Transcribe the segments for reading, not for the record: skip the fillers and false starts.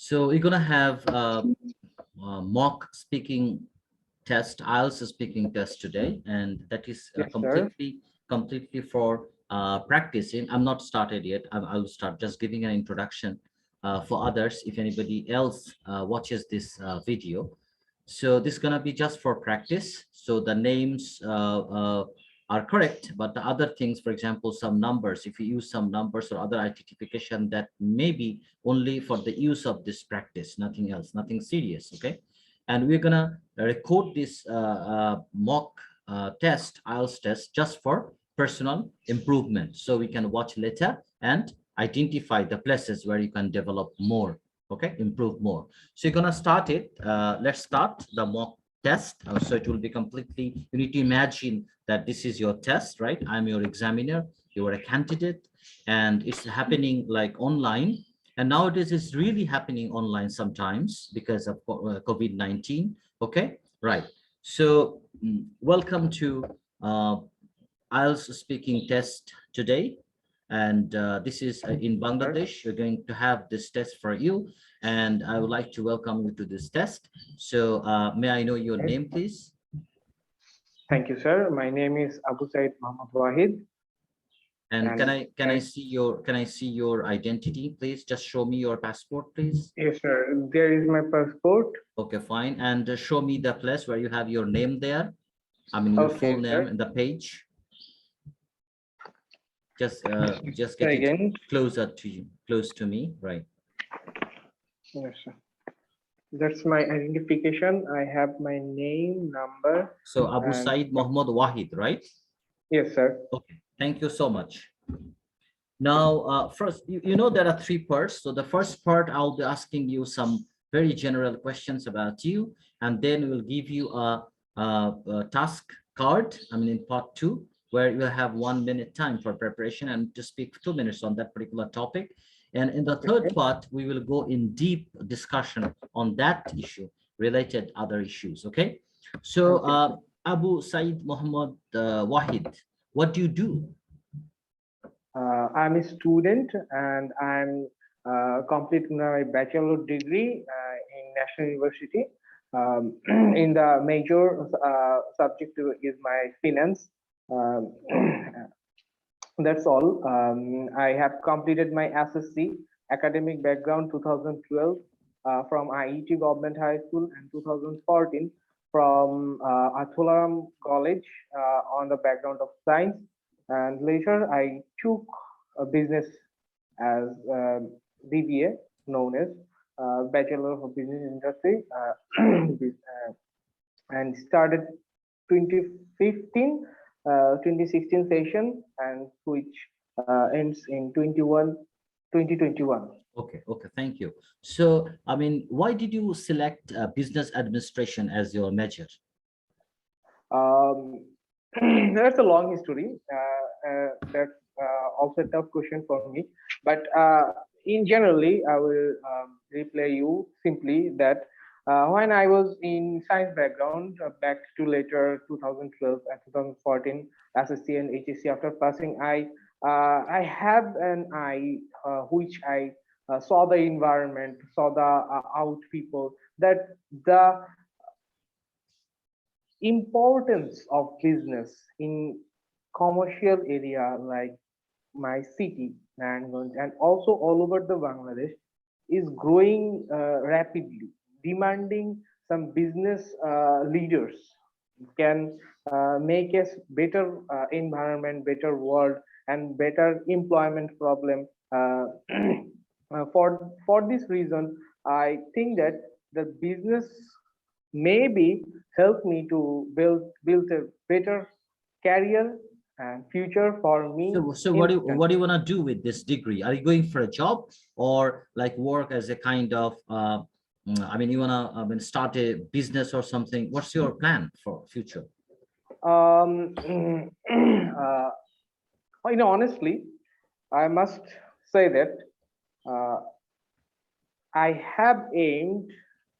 So we're gonna have mock speaking test, IELTS speaking test today, and that is Yes, sir. completely for practicing. I'm not started yet. I'll start just giving an introduction for others if anybody else watches this video. So this is gonna be just for practice. So the names are correct, but the other things, for example, some numbers, if you use some numbers or other identification, that may be only for the use of this practice, nothing else, nothing serious, okay? And we're gonna record this mock test, IELTS test, just for personal improvement. So we can watch later and identify the places where you can develop more, okay, improve more. So you're gonna start it. Let's start the mock test. So it will be completely, you need to imagine that this is your test, right? I'm your examiner, you are a candidate, and it's happening like online. And nowadays it's really happening online sometimes because of COVID-19. Okay, right. So welcome to IELTS speaking test today. And this is in Sir. Bangladesh. We're going to have this test for you. And I would like to welcome you to this test. So may I know your name, please? Thank you, sir. My name is Abu Said Muhammad Wahid. And can I see your identity, please? Just show me your passport, please. Yes, sir. There is my passport. Okay, fine. And show me the place where you have your name there. I mean, your full name in the page. Just get it closer to you, close to me, right? Yes, sir. That's my identification. I have my name, number. So Abu Said Muhammad Wahid, right? Yes, sir. Okay, thank you so much. Now, first, you know there are three parts. So the first part, I'll be asking you some very general questions about you, and then we'll give you a task card. I mean, in part two, where you'll have 1 minute time for preparation and to speak 2 minutes on that particular topic. And in the third part, we will go in deep discussion on that issue, related other issues. Okay. So Abu Said Muhammad Wahid, what do you do? I'm a student and I'm completing my bachelor degree in National University. In the major subject is my finance. Um, that's all. I have completed my SSC academic background 2012 from IET Government High School and 2014 from Athulam College on the background of science. And later I took a business as BBA, known as Bachelor of Business Industry, and started 2015, 2016 session, and which ends in 2021. Okay, thank you. So, I mean, why did you select business administration as your major? That's a long history. That's also a tough question for me. But in generally, I will reply you simply that when I was in science background, back to later 2012 and 2014, SSC and HSC after passing, I have an eye which I saw the environment, saw the out people, that the importance of business in commercial area like my city and also all over the Bangladesh is growing rapidly, demanding some business leaders can make us better environment, better world, and better employment problem. For this reason, I think that the business maybe help me to build a better career and future for me. So what do you want to do with this degree? Are you going for a job or like work as a kind of I mean, you want to start a business or something? What's your plan for future? Honestly, I must say that I have aimed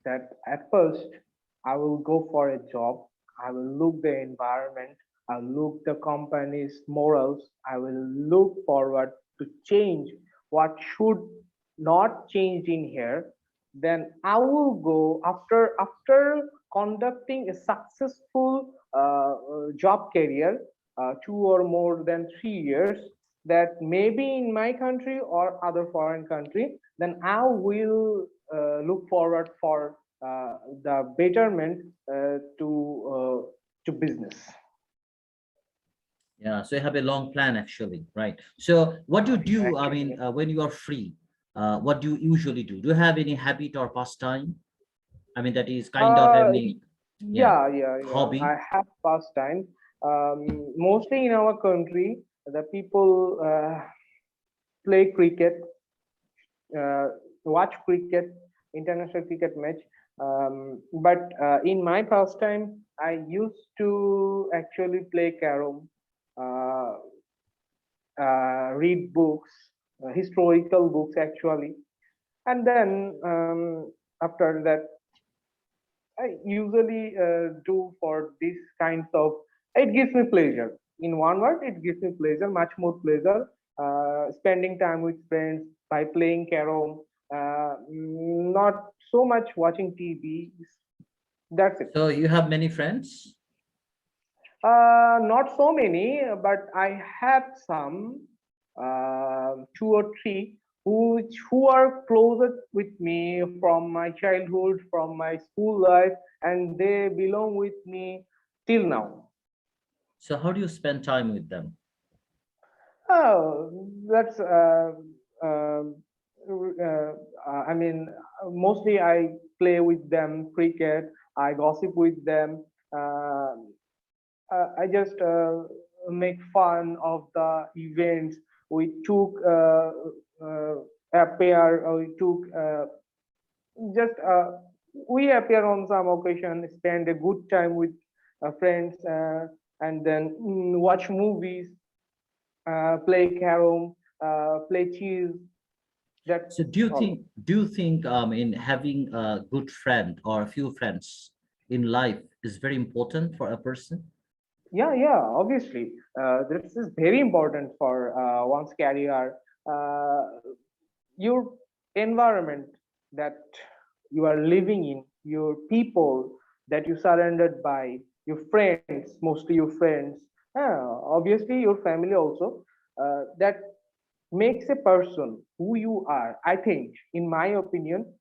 that at first I will go for a job. I will look the environment. I'll look the company's morals. I will look forward to change what should not change in here. then I will go after conducting a successful job career, 2 or more than 3 years, that maybe in my country or other foreign country, then I will look forward for the betterment to business. Yeah, so you have a long plan actually, right? So what do you do, I Actually, mean, when you are free, what do you usually do? Do you have any habit or pastime? I mean, that is kind of uh, any, yeah, yeah. hobby. I have pastime. Mostly in our country, the people play cricket, uh, watch cricket, international cricket match. But in my pastime, I used to actually play carom, uh, read books, historical books actually, and then after that, I usually do for these kinds of. It gives me pleasure. In one word, it gives me pleasure, much more pleasure. Spending time with friends by playing carom, not so much watching TV. That's it. So you have many friends? Not so many, but I have some, 2 or 3, who are closer with me from my childhood, from my school life, and they belong with me till now. So how do you spend time with them? That's um, uh, I mean, mostly I play with them cricket. I gossip with them. Uh, I just make fun of the events. We took appear. We took just we appear on some occasion, spend a good time with friends, and then watch movies, play carom, play chess. That's So all. do you think in having a good friend or a few friends in life is very important for a person? Yeah. Obviously, this is very important for one's career. Uh, your environment that you are living in, your people that you surrounded by, your friends, mostly your friends, obviously your family also, that makes a person who you are. I think, in my opinion,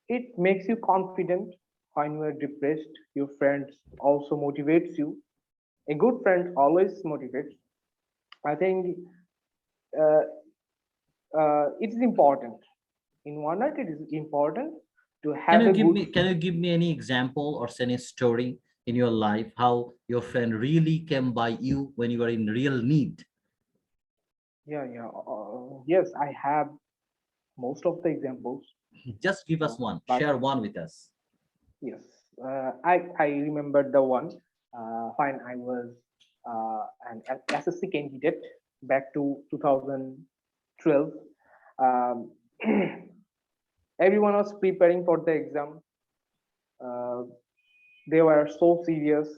it makes you confident. When you are depressed, your friends also motivates you. A good friend always motivates. I think uh, it is important. In one night, it is important to have a good Can you give me any example or any story in your life how your friend really came by you when you were in real need? yeah. Yes, I have most of the examples, Just give us one, but share one with us. yes, I remember the one when I was an SSC candidate back to 2012. Um, everyone was preparing for the exam. Uh, they were so serious.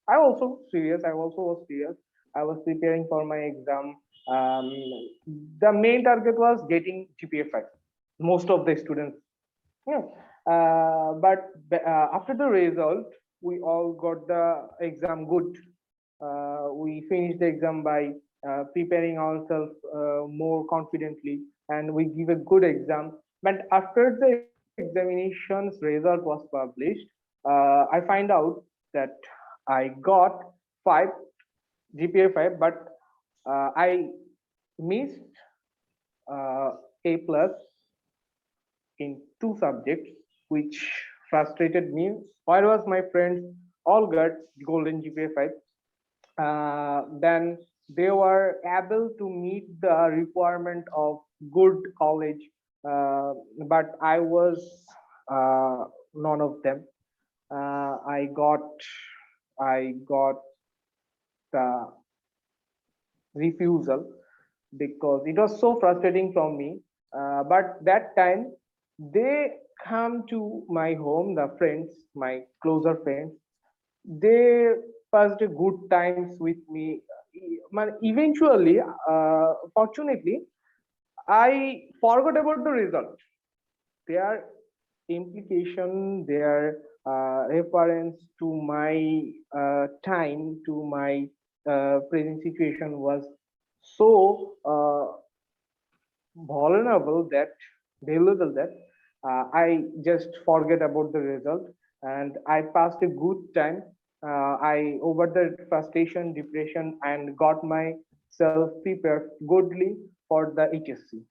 I also serious. I also was serious. I was preparing for my exam. Um, the main target was getting GPA 5. Most of the students, yeah. But after the result, we all got the exam good. We finished the exam by preparing ourselves more confidently, and we give a good exam. But after the examination's result was published, I find out that I got 5 GPA 5, but I missed A plus in 2 subjects, which frustrated me. Why was my friends all got golden GPA 5? Then they were able to meet the requirement of good college, but I was none of them. I got the refusal because it was so frustrating from me. But that time they come to my home, the friends, my closer friends. They passed good times with me. Eventually, fortunately, I forgot about the result. They are implication, their reference to my time, to my present situation was so vulnerable, that valuable, that I just forget about the result, and I passed a good time. I over the frustration, depression, and got myself prepared goodly for the HSC.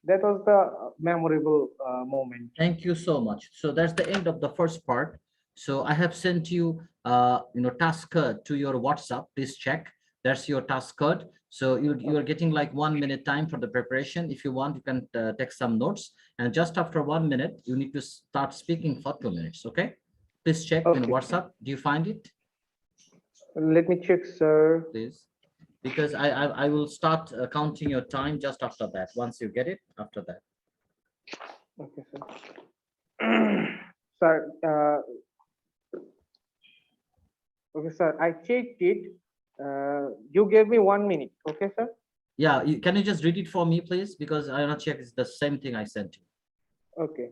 That was the memorable moment. Thank you so much. So that's the end of the first part. So I have sent you, task code to your WhatsApp. Please check. That's your task code. So you are getting like 1 minute time for the preparation. If you want, you can take some notes. And just after 1 minute, you need to start speaking for 2 minutes. Okay. Please check in Okay, WhatsApp. Do you find it? let me check, sir. Please. Because I will start counting your time just after that. Once you get it, after that. Okay, sir. Sir, okay, sir, I checked it. You gave me 1 minute. Okay, sir. Yeah, can you just read it for me, please? Because I want to check it's the same thing I sent you. Okay.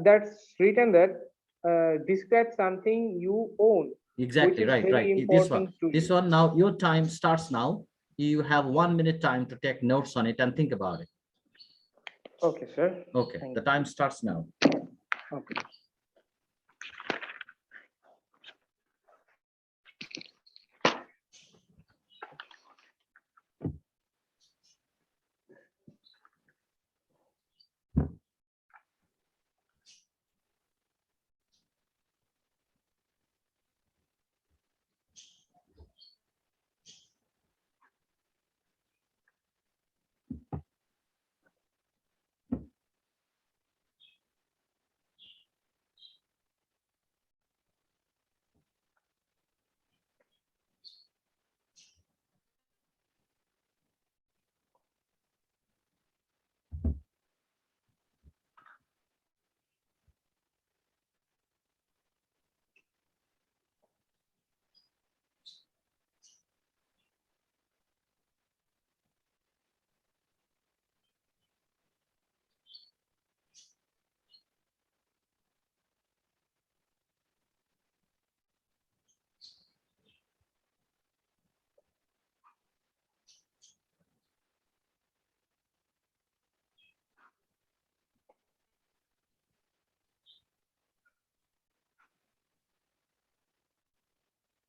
That's written that describe something you own, which Exactly, is right, very right. This one, important to this you. one now, your time starts now. You have 1 minute time to take notes on it and think about it. Okay, sir. Okay, Thank the time starts now. you. Okay.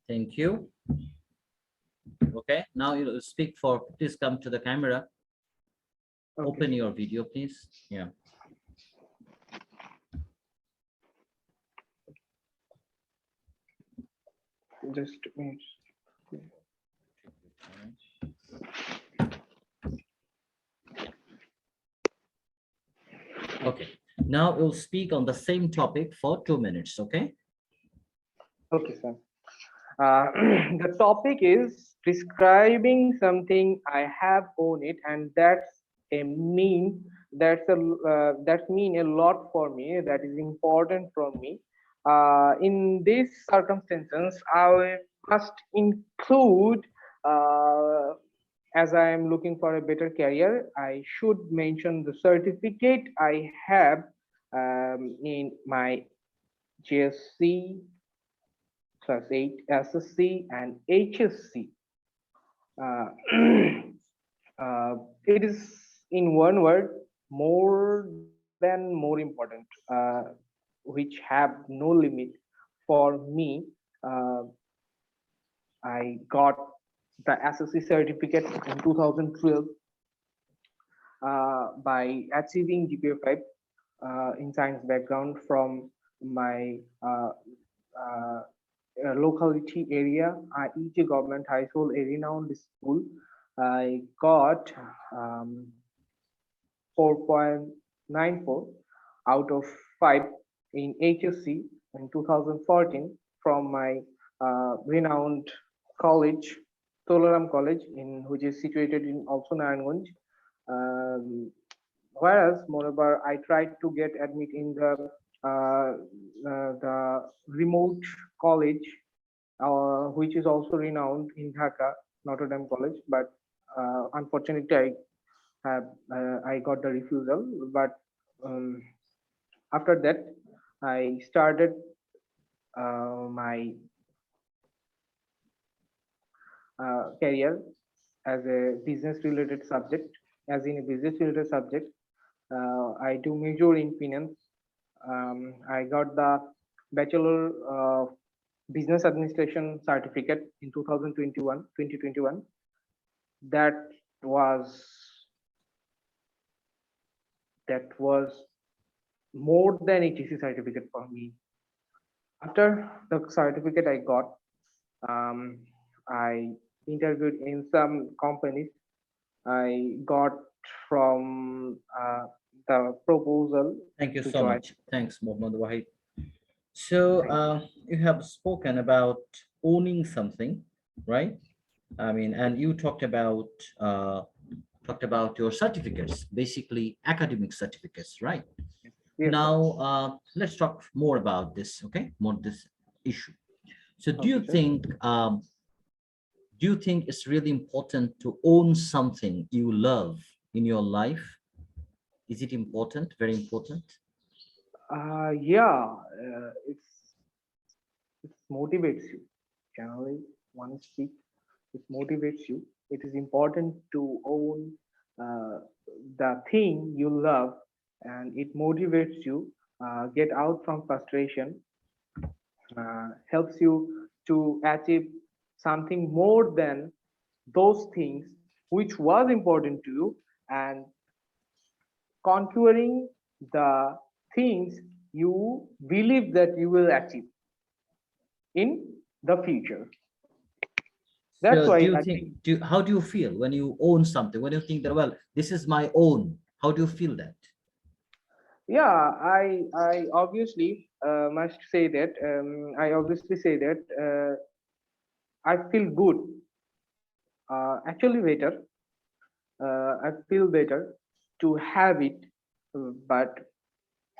Thank you. Okay, now you speak for, please come to the camera. Okay. Open your video, please. Yeah. Just a minute. Okay, now we'll speak on the same topic for 2 minutes. Okay. Okay, sir. The topic is describing something I have owned it, and that's mean a lot for me. That is important for me. In these circumstances, I must include, as I am looking for a better career, I should mention the certificate I have in my GSC, class 8, SSC, and HSC. Uh, it is, in one word, more than more important, which have no limit for me. Uh, I got the SSC certificate in 2012 by achieving GPA 5 in science background from my uh, locality area, IET Government High School, a renowned school. I got 4.94 out of 5 in HSC in 2014 from my renowned college, Tolaram College, in which is situated in also Narayanganj. Um, Whereas, moreover, I tried to get admit in the remote college, which is also renowned in Dhaka, Notre Dame College. But unfortunately, I got the refusal. But After that, I started my career as a business related subject. As in a business related subject, I do major in finance. I got the Bachelor Business Administration certificate in 2021. That was that was more than ETC certificate for me. After the certificate I got, um, I interviewed in some companies. I got from the proposal Thank you to so join. much. Thanks, Mohammed Wahid. So Thank you. you have spoken about owning something, right? I mean, and you uh, talked about your certificates, basically academic certificates, right? Yes, sir. Now, let's talk more about this, okay? More this issue. So, Okay, sir. do you think it's really important to own something you love in your life? Is it important? Very important? Yeah, it motivates you. Generally, one speak, it motivates you. It is important to own uh, the thing you love, and it motivates you. Get out from frustration, helps you to achieve something more than those things which was important to you, and conquering the things you believe that you will achieve in the future. That's So, do why you I think? think, How do you feel when you own something? When you think that, well, this is my own? How do you feel that? yeah, I obviously must say that I obviously say that I feel good, actually better. I feel better to have it, but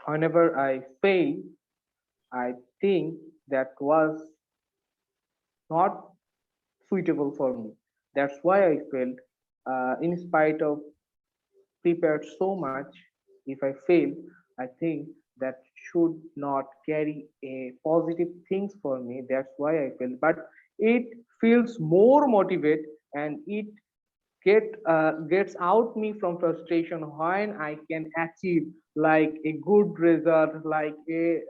whenever I fail, I think that was not suitable for me. That's why I failed. In spite of prepared so much, if I fail, I think that should not carry a positive things for me. That's why I failed. But it feels more motivate, and it gets out me from frustration when I can achieve like a good result, like a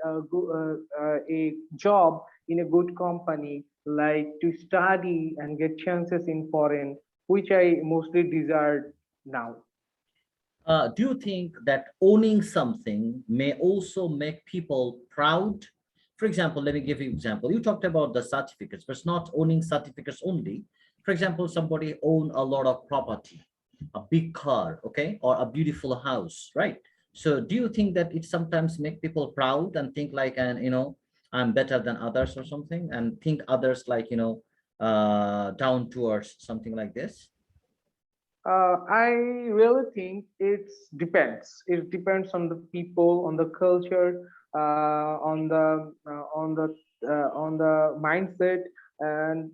job in a good company, like to study and get chances in foreign, which I mostly desire now. Do you think that owning something may also make people proud? For example, let me give you an example. You talked about the certificates, but it's not owning certificates only. For example, somebody own a lot of property, a big car, okay, or a beautiful house, right? So do you think that it sometimes make people proud and think like, and I'm better than others or something, and think others like, down towards something like this? I really think it depends. It depends on the people, on the culture, on the mindset, and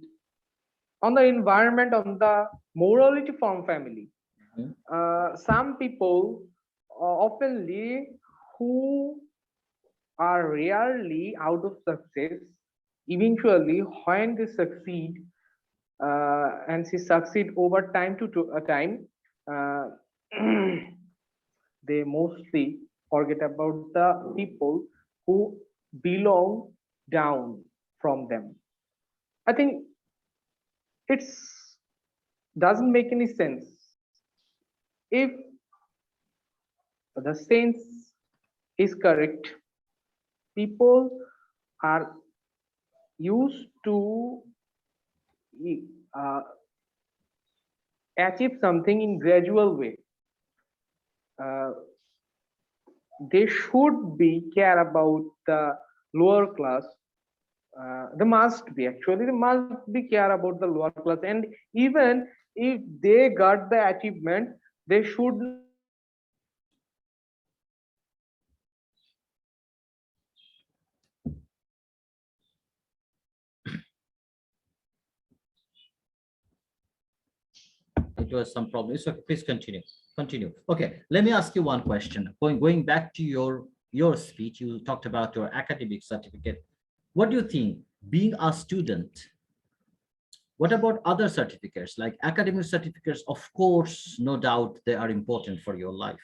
on the environment, on the morality from family. Mhm. Some people oftenly who are rarely out of success, eventually when they succeed, and she succeed over time to a time, uh, they mostly forget about the people who belong down from them. I think it's doesn't make any sense. If the sense is correct, people are used to uh, achieve something in gradual way. Uh, they should be care about the lower class. They must be, actually they must be care about the lower class, and even if they got the achievement, they should not it was some problem. So please continue. Continue. Okay, let me ask you one question. Going back to your speech, you talked about your academic certificate. What do you think, being a student, what about other certificates like academic certificates? Of course, no doubt they are important for your life.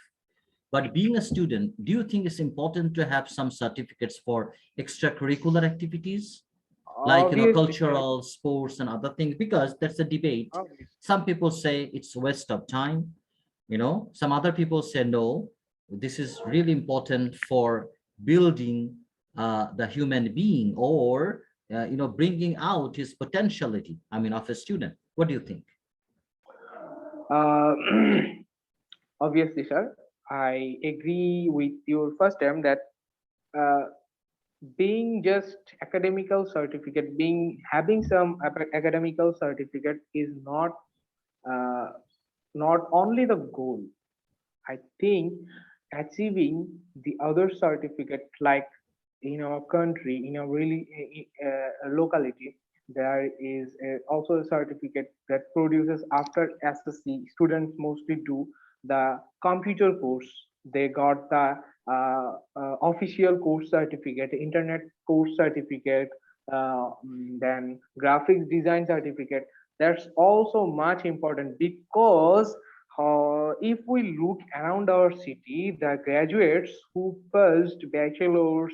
But being a student, do you think it's important to have some certificates for extracurricular activities? Like, Obviously, sir. cultural, sports, and other things, because that's a debate. Obviously. Some people say it's a waste of time. Some other people say no, this is really important for building the human being, or bringing out his potentiality, of a student. What do you think? Uh, Obviously, sir. I agree with your first term that uh, being just academical certificate, being having some academical certificate is uh, not only the goal. I think achieving the other certificate, like in our country, in a really locality, there is also a certificate that produces after SSC. Students mostly do the computer course. They got the official course certificate, internet course certificate, then graphics design certificate. That's also much important because if we look around our city, the graduates who first bachelor's,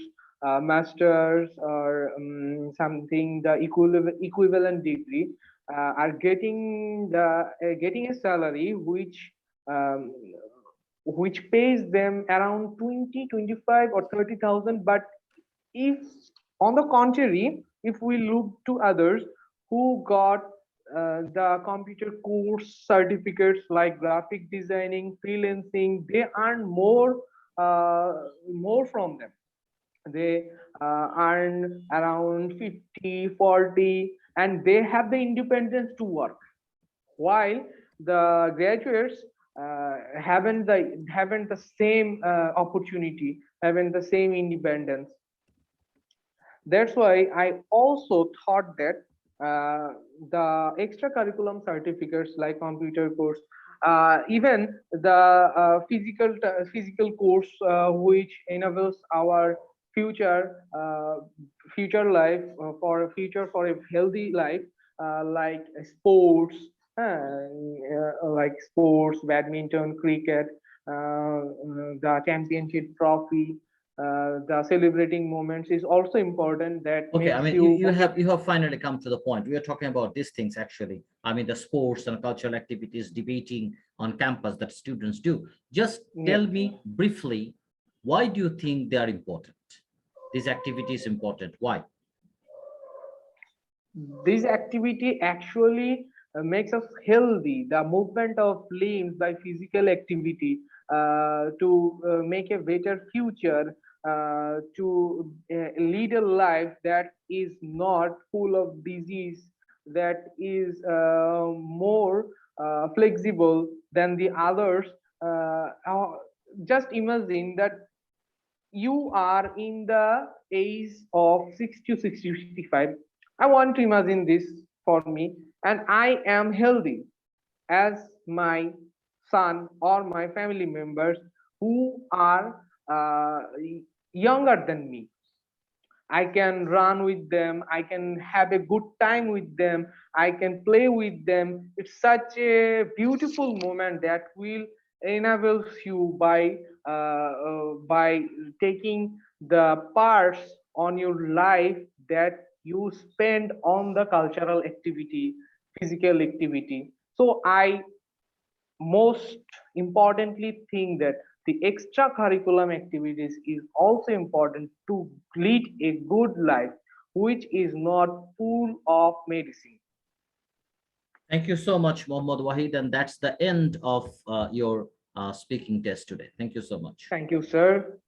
masters, or something the equivalent degree are getting a salary um, which pays them around 20, 25, or 30,000. But if on the contrary, if we look to others who got the computer course certificates like graphic designing, freelancing, they earn more from them. They earn around 50, 40, and they have the independence to work, while the graduates haven't the same opportunity, haven't the same independence. That's why I also thought that the extra curriculum certificates like computer course, even the physical course, which enables our future future life, for a future for a healthy life, like sports, like sports, badminton, cricket, the championship trophy, the celebrating moments is also important. That Okay, makes you, you you motivate. have you have finally come to the point. We are talking about these things actually. The sports and cultural activities, debating on campus that students do. Just Yes, tell me briefly, why do you think they are important? These activities important. Why? this activity actually makes us healthy. The movement of limbs by physical activity to make a better future, to lead a life that is not full of disease, that is more flexible than the others. Just imagine that you are in the age of 60 to 65. I want to imagine this for me, and I am healthy as my son or my family members who are younger than me. I can run with them. I can have a good time with them. I can play with them. It's such a beautiful moment that will enable you by taking the parts on your life that you spend on the cultural activity, physical activity. So I most importantly think that the extracurriculum activities is also important to lead a good life which is not full of medicine. Thank you so much, Mohammad Wahid, and that's the end of your speaking test today. Thank you so much. Thank you, sir.